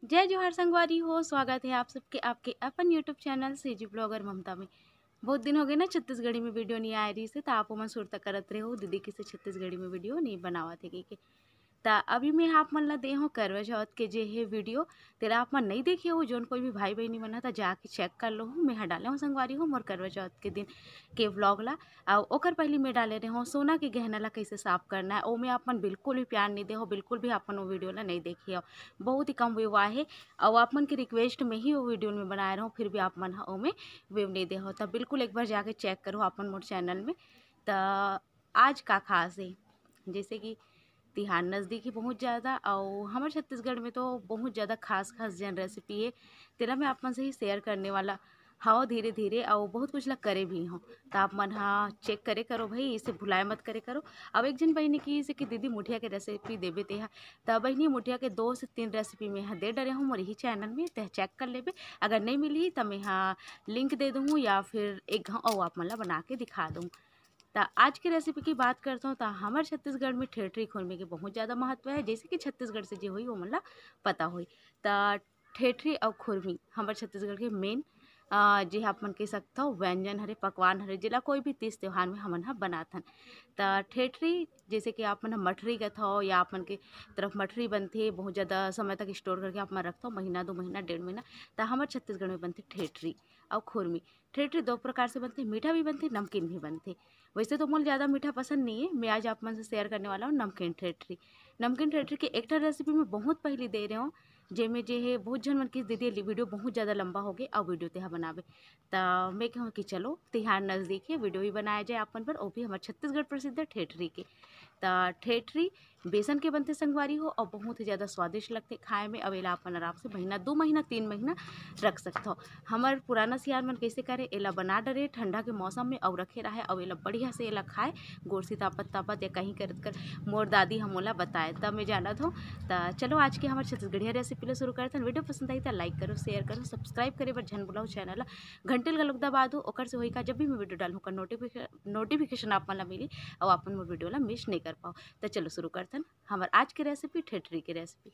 जय जोहार संगवारी हो। स्वागत है आप सबके आपके अपन यूट्यूब चैनल सेजी ब्लॉगर ममता में। बहुत दिन हो गए ना छत्तीसगढ़ी में वीडियो नहीं आ रही से, तो आप मन सुरता करत रहे हो दीदी किसे छत्तीसगढ़ी में वीडियो नहीं बनावा थे के ता अभी मैं आप मन ला दे हो करवा चौथ के जे है वीडियो तेरा आप मन नहीं देखे हो। जोन कोई भी भाई बहनी मन था जाके चेक कर लो हूँ। मैं डाले हूँ संगवारी हो मोर करवा चौथ के दिन के व्लॉग ला। और ओकर पहले मैं डाले रहे हो सोना के गहना ला कैसे साफ करना है। ओ में आप मन बिल्कुल भी प्यार नहीं दे हो, बिल्कुल भी अपन वो वीडियो ला नहीं देखी हो। बहुत ही कम व्यू आए है और आप मन के रिक्वेस्ट में ही वो वीडियो में बनाए रहो, फिर भी आप मन ओ में व्यू नहीं दे हो। तब बिल्कुल एक बार जाके चेक करो अपन मोर चैनल में। तो आज का खास है जैसे कि तिहार नज़दीक ही बहुत ज़्यादा और हमारे छत्तीसगढ़ में तो बहुत ज़्यादा खास खास जन रेसिपी है तेरा मैं आप मन से ही शेयर करने वाला हाँ धीरे धीरे और बहुत कुछ ला करे भी हो। तो आप मन हाँ चेक करे करो भाई, इसे भुलाए मत करे करो। अब एक जन बहनी की इसे कि दीदी मुठिया के रेसिपी देबे ते हा, तब बहनी मुठिया के 2 से 3 रेसिपी में हाँ दे डरे हूँ मोर ही चैनल में, तह चेक कर लेबे। अगर नहीं मिली तो मैं हाँ लिंक दे दूँगी या फिर एक घाव और आप मन ला बना के दिखा दूँ। तो आज की रेसिपी की बात करता हूँ तो हमारे छत्तीसगढ़ में ठेठरी खुरमे के बहुत ज़्यादा महत्व है। जैसे कि छत्तीसगढ़ से जो हुई वो मतलब पता हुई तो ठेठरी और खुरमी हमारे छत्तीसगढ़ के मेन जी आप मन कह सकते हो व्यंजन हरे पकवान हरे जिला कोई भी तीज त्योहार में हमन ह बनाथन। तो ठेठरी जैसे कि आप मन मठरी कहत हो या आप मन के तरफ मठरी बनथे, बहुत ज़्यादा समय तक स्टोर करके आप मन रखते हो, महीना 2 महीना 1.5 महीना। तो हमारे छत्तीसगढ़ में बनथे ठेठरी और खुरमी। ठेठरी 2 प्रकार से बनथे, मीठा भी बनथे नमकीन भी बनथे। वैसे तो मुझे ज़्यादा मीठा पसंद नहीं है। मैं आज आप मन से शेयर करने वाला हूँ नमकीन ठेठरी। नमकीन ठेठरी की एक रेसिपी मैं बहुत पहले दे रहे हूँ जेमें जे है बहुत जन मन की दीदी वीडियो बहुत ज़्यादा लंबा हो गया और वीडियो तेहा बनावे। तो मैं कहूँ कि चलो तिहार नज़दीक है वीडियो भी बनाया जाए अपन पर, वो भी हमारे छत्तीसगढ़ प्रसिद्ध है ठेठरी के। तो ठेठरी बेसन के बनते संगवारी हो और बहुत ही ज़्यादा स्वादिष्ट लगते खाए में। अवेला अपन आराम से महीना 2 महीना 3 महीना रख सकते हो। हमार पुराना सियार मन कैसे करे एला बना डरे ठंडा के मौसम में और रखे रहे और एला बढ़िया से एला खाए गोरसी तापत तापत या कहीं करत कर मोर दादी हमोला बताए तब मैं जानत हो। तो चलो आज के हमारे छत्तीसगढ़िया रेसिपी ला शुरू करते हैं। वीडियो पसंद आई तो लाइक करो, शेयर करो, सब्सक्राइब करे बर झन बुलाओ चैनल घंटे का लोग दबा दो। ओकर से होई का जब भी मैं वीडियो डालूँ का नोटिफिकेशन आप मन ला मिली और अपन मोर वीडियो ला मिस नहीं कर पाओ। तो चलो शुरू करते हैं हमारे आज की रेसिपी ठेठरी की रेसिपी।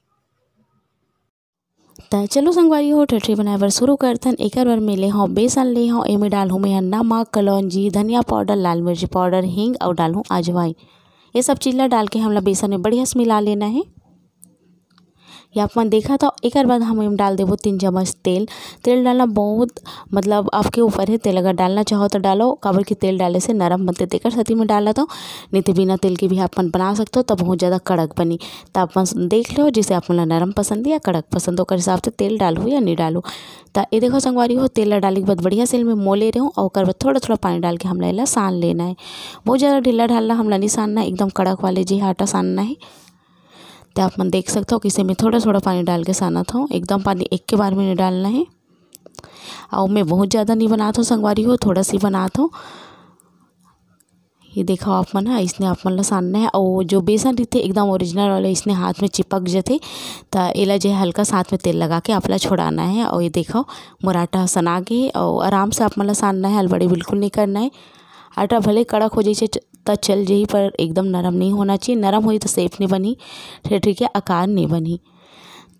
तो चलो संगवारी हो ठेठरी बनाए बर शुरू करथन। एक बार मैं ले हूँ बेसन ले हूँ, एमे डालूँ मैं नमक, कलौंजी, धनिया पाउडर, लाल मिर्ची पाउडर, हींग और डालूँ अजवाइन। ये सब चीज़ ला डाल के हमला बेसन में बढ़िया से मिला लेना है। या अपन देखा तो एक बाद हम डाल देवो 3 चम्मच तेल। तेल डालना बहुत मतलब आपके ऊपर है, तेल अगर डालना चाहो तो डालो, काबर की तेल डाले से नरम बनते तेकर सती में डाला तो नहीं तो बिना तेल के भी अपन बना सकते हो तो बहुत ज़्यादा कड़क बनी। तो अपन देख लो जिसे अपन नरम पसंद या कड़क पसंद हो हिसाब से तेल डालो या नहीं डालो। तो ये देखो संगवारी हो तेल डालने के बाद बढ़िया से में मोले रहे हो और बाद थोड़ा थोड़ा पानी डाल के हमला इला सान लेना है। बहुत ज़्यादा ढीला ढालना हमला नहीं सानना, एकदम कड़क वाले जी आटा सानना है। तो आप मन देख सकते हो कि इसे में थोड़ा थोड़ा पानी डाल के साना था, एकदम पानी एक के बार में नहीं डालना है। और मैं बहुत ज़्यादा नहीं बनाता हूँ संगवारी हो, थोड़ा सी बनाता हूँ। ये देखो आप मन है इसने आप मन ला सानना है और जो बेसन रहते एकदम ओरिजिनल वाले इसने हाथ में चिपक जाते। तो एला जो हल्का हाथ में तेल लगा के आप ला छोड़ाना है। और ये देखो मोर आटा सना के और आराम से आप मन ला सानना है, हलबड़ी बिल्कुल नहीं करना है। आटा भले कड़क हो जाए तो चल जाही पर एकदम नरम नहीं होना चाहिए। नरम हुई तो सेफ नहीं बनी, ठेठरी के आकार नहीं बनी।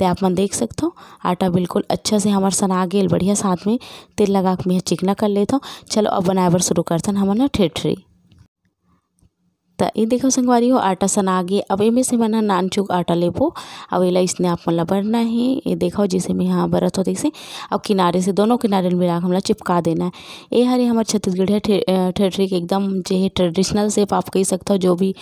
तो आप मन देख सकते हो आटा बिल्कुल अच्छा से हमारे सना गेल बढ़िया, साथ में तेल लगा के मैं चिकना कर लेता हूँ। चलो अब बनाए बर शुरू करते हैं हमारा ठेठरी। तो ये देखो संगवारी हो आटा सना गे। अब इमें से मना नान चुक आटा लेबो और एला इसने आप मन ला भरना है। ये देखो जिसे मैं यहाँ बरत हो जैसे अब किनारे से दोनों किनारे मिला के हमला चिपका देना है। ये हरे हमारे छत्तीसगढ़ ठेठरी के एकदम जो है ट्रेडिशनल शेप आप कह सकते हो। जो भी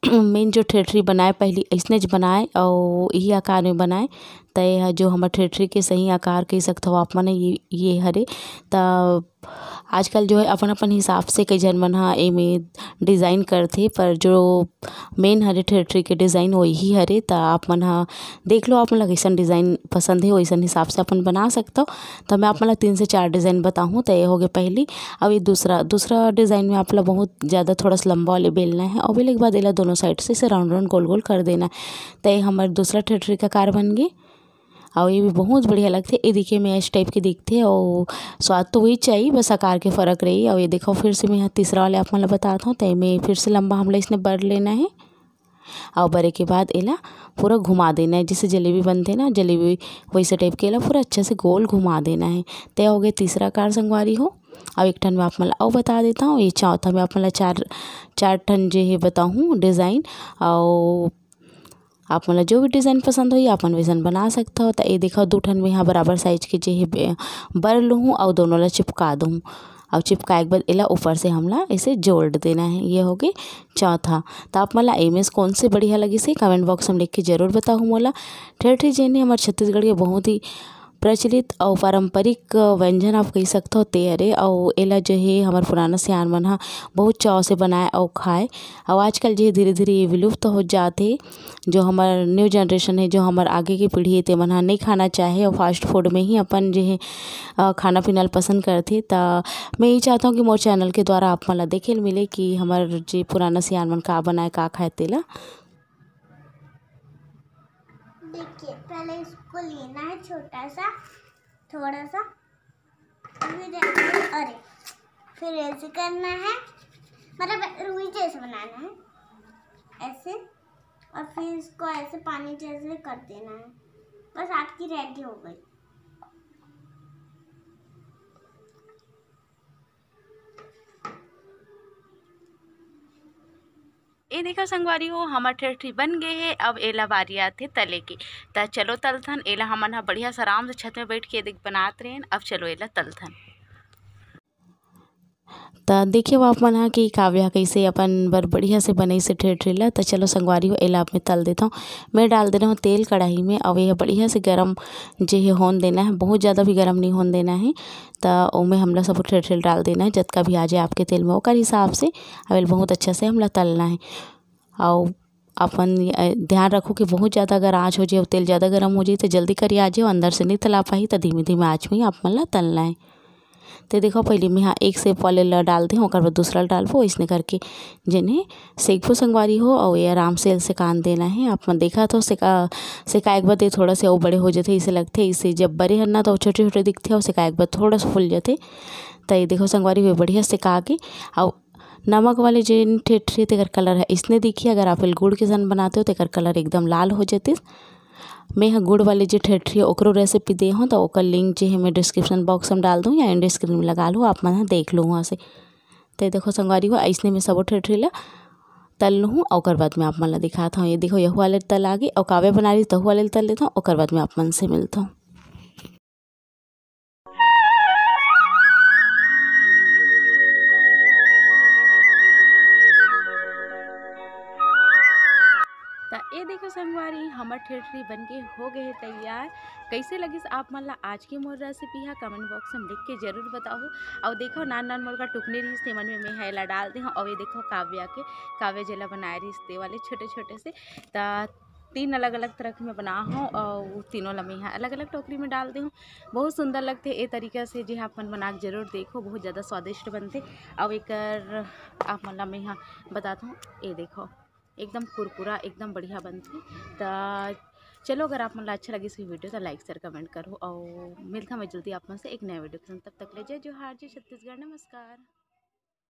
मेन जो ठेठरी बनाए पहली ऐसने ज बनाए और यही आकार में बनाए तो यह जो हमारे ठेठरी के सही आकार कह सकते हो आप मन ये हरे। तो आजकल जो है अपन अपन हिसाब से कई जन मन एमे डिज़ाइन करथे, पर जो मेन हरे ठेठरी के डिज़ाइन वही हरे। तो आप मन देख लो आप मन ला कैसन डिज़ाइन पसंद है वैसन हिसाब से अपन बना सकते हो। तो मैं आप मन ला 3 से 4 डिज़ाइन बताऊँ। तो ये हो गया पहली। अब ये दूसरा डिज़ाइन में आप ला बहुत ज़्यादा थोड़ा सा लंबा वाले बेलना है और बेलने के बाद एला दोनों साइड से इसे राउंड राउंड गोल गोल कर देना। तो ये हमारे दूसरा ठेठरी का कार बन गए और ये भी बहुत बढ़िया लगते। ये देखिए मैं इस टाइप के दिखते और स्वाद तो वही चाहिए, बस आकार के फ़र्क रही। और ये देखो फिर से मैं यहाँ तीसरा वाले आप मतलब बताता हूँ। तो मैं फिर से लंबा हमला इसने बर लेना है और बरे के बाद एला पूरा घुमा देना है, जिससे जलेबी बनते ना जलेबी वैसे टाइप के एला पूरा अच्छे से गोल घुमा देना है। तय हो गया तीसरा कार संगवारी हो। अब एक ठन में आप मतलब और बता देता हूँ, ये चौथा में आप मतलब चार ठन जो है बताऊँ डिज़ाइन। और आप मतलब जो भी डिज़ाइन पसंद हो अपन वैसन बना सकता हो। तो ये देखो 2 ठन में यहाँ बराबर साइज के जो है बर लूँ और दोनों ला चिपका दूँ। और चिपकाए के बाद एला ऊपर से हमला इसे जोड़ देना है। ये हो गई चौथा। तो आप मला एमएस कौन से बढ़िया लगी से कमेंट बॉक्स में लिख के जरूर बताओ मोला। ठेठी जेने हमारे छत्तीसगढ़ के बहुत ही प्रचलित और पारंपरिक व्यंजन आप कह सकते हो ते हरे। और एला जो है हमारे पुराना सियान मन हा बहुत चाव से बनाए और खाए। और आजकल जो धीरे धीरे ये विलुप्त हो जाते, जो हमार न्यू जनरेशन है, जो हमार आगे की पीढ़ी है ते मन हा नहीं खाना चाहे और फास्ट फूड में ही अपन जो है खाना पीना पसंद करते। तो मैं यही चाहता हूँ कि मोर चैनल के द्वारा आप मला देखे मिले कि हमार जो पुराना सियान मन का बनाए का खाए तेला। देखिए पहले इसको लेना है छोटा सा, थोड़ा सा, फिर ऐसे करना है, मतलब रुई जैसे बनाना है ऐसे, और फिर इसको ऐसे पानी जैसे कर देना है। बस आपकी रेडी हो गई। ये देखो संगवारी हो हमार ठेठी बन गए है। अब एला बारी आथे तले की। तो चलो तलथन एला हमन हा बढ़िया से आराम से छत में बैठ के देख बनात रहे। अब चलो एला तलथन। तो देखिए आप मन हा कि काव्या कैसे अपन बर बढ़िया से बनई से ठेठरेला। तो चलो संगवारी हो एला आप में तल देता हूँ। मैं डाल दे रहा हूँ तेल कढ़ाई में। और यह बढ़िया से गरम जो है होन देना है, बहुत ज़्यादा भी गरम नहीं होन देना है। तो उसमें हमला सब ठेठरेल डाल देना है, जतका भी आ जाए आपके तेल में ओकर हिसाब से। अब बहुत अच्छा से हमला तलना है। और अपन ध्यान रखो कि बहुत ज़्यादा अगर आँच हो जाए और तेल ज़्यादा गर्म हो जाए तो जल्दी करिए आ जाए, अंदर से नहीं तला पाही। तो धीमे धीमे आँच में ही आप मन ला तलना है। तो देखो पहले मैं यहाँ एक सेप वाले ला डाल दी हूँ, और दूसरा डालबो इसने करके जिन्हें सेकबो संगवारी हो। और ये आराम से सेकान देना है। आप मन देखा तो सेकाए के बाद ये थोड़ा से और बड़े हो जाते, इसे लगते इसे जब बड़े हन्ना तो छोटे छोटे दिखते और सेकाए के बाद थोड़ा सा फूल जाते। तो ये देखो संगवारी हुए बढ़िया सेका के। और नमक वाले जिन ठेठरी तेकर कलर है इसने देखिए, अगर आप गुड़ के सन बनाते हो तेकर कलर एकदम लाल हो जाते। मैं यहाँ गुड़ वाले जो ठेठरी है ओकरो रेसिपी दे हूँ, तो ओकर लिंक जो है मैं डिस्क्रिप्शन बॉक्स में डाल दूँ या एंड स्क्रीन में लगा लूँ, आप मन देख लो वहाँ से। तो देखो संगवारी हो ऐसने में सब ठेठरी ला तल लूँ। और बाद में आप मन ला दिखाता हूँ। ये देखो यहू वाले तल आ गई और कावे बना रही तहू वाले तल लेता हूँ। और बाद में आप मन से मिलता हूँ। तो ये देखो संगवारी हमर ठेठरी बन के हो गए है तैयार। कैसे लगी आप मन ला आज की मोर रेसिपी है कमेंट बॉक्स में लिख के जरूर बताओ। और देखो नान नान मोर का टुकने रही थे मन में मैं हैला डाल दी हूँ। और ये देखो काव्या जेला बनाए रही ते वाले छोटे छोटे से। तो 3 अलग अलग तरह के मैं बना हूँ और तीनों ला मैं यहाँ अलग अलग टोकरी में डाल दी हूँ। बहुत सुंदर लगते ये तरीका से जो आप मन बना के जरूर देखो, बहुत ज़्यादा स्वादिष्ट बनते। और एक आप मन ला मैं यहाँ बताता हूँ। ये देखो एकदम कुरकुरा एकदम बढ़िया बनते। तो चलो अगर आप मन अच्छा लगे इस वीडियो तो लाइक शेयर कमेंट करो। और मिलता मैं जल्दी आप मन से एक नया वीडियो के साथ। तब तक ले जय जोहार, जय छत्तीसगढ़, नमस्कार।